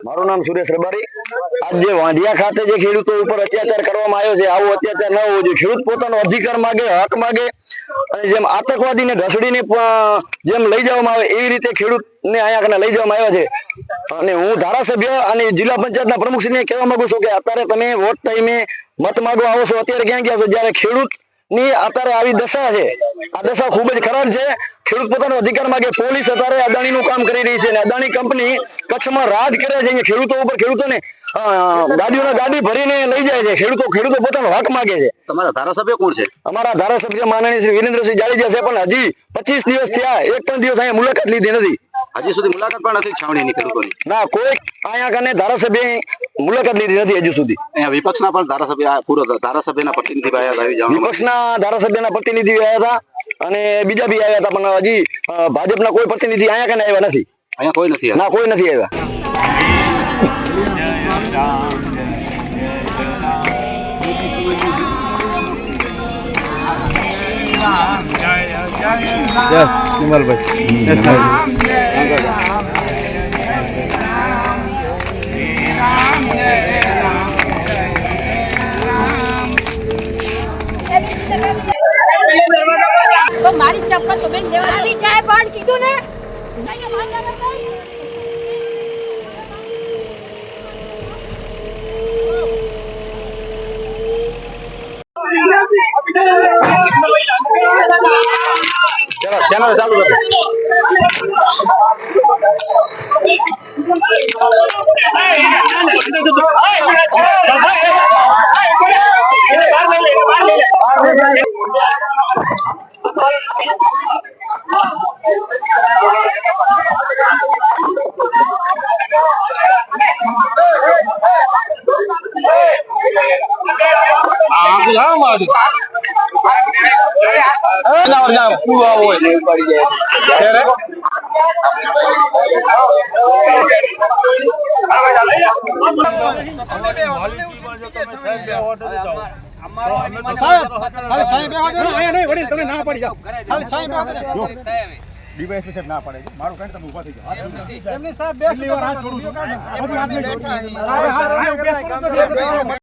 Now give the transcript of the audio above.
મારું નામ સુરેશ રબારી। આજ જે વાંઢિયા ખાતે જે ખેડૂતો ઉપર અત્યાચાર કરવામાં આવ્યો છે, આવો અત્યાચાર ન હોવો જોઈએ। ખેડૂત પોતાનો અધિકાર માગે, હક માગે, અને જેમ આતંકવાદીને ઘસડીને જેમ લઈ જવામાં આવે એવી રીતે ખેડૂતને અહીંયા લઈ જવામાં આવ્યા છે। અને હું ધારાસભ્ય અને જિલ્લા પંચાયતના પ્રમુખશ્રીને કહેવા માંગુ છું કે અત્યારે તમે વોટ ટાઈમે મત માંગવા આવો છો, અત્યારે ક્યાં ગયા છો? જ્યારે ખેડૂતની અત્યારે આવી દશા છે, આ દશા ખૂબ જ ખરાબ છે। ખેડૂત પોતાનો અધિકાર માગે, પોલીસ અત્યારે અદાણીનું કામ કરી રહી છે અને અદાણી કંપની કચ્છમાં રાજ કરે છે। ખેડૂતો ઉપર ખેડૂતોને ગાડી ભરીને લઈ જાય છે। ખેડૂતો પોતાનો હક માગે છે। તમારા ધારાસભ્ય કોણ છે? અમારા ધારાસભ્ય માનનીય શ્રી વિરેન્દ્રસિંહ જાડેજા છે, પણ હજી 25 દિવસ થયા, એક પણ દિવસ અહીંયા મુલાકાત લીધી નથી। હજી સુધી મુલાકાત પણ નથી છાવણીની ખેડૂતોની? ના, કોઈ અહીંયા કને ધારાસભ્ય મુલાકાત લીધી નથી હજુ સુધી। અહીંયા વિપક્ષના પણ ધારાસભ્યના પ્રતિનિધિ આવ્યા હતા? વિપક્ષના ધારાસભ્યના પ્રતિનિધિ આવ્યા હતા અને બીજા બી આવ્યા હતા, પણ હજી ભાજપના કોઈ પ્રતિનિધિ અહીંયા કને આવ્યા નથી। અહીંયા કોઈ નથી? ના, કોઈ નથી આવ્યા। Yes, Nimalbhai. तो मारी चप्पल तो मैंने देवा अभी चाय पान कीधું ને ચેનલ ચાલુ કરો। ડીવાયએસપી સાહેબ ના પાડે છે, મારું કાંઈ તમે ઊભા થઈ જાઓ। એમની સાહેબ બે વાર હાથ જોડું છું।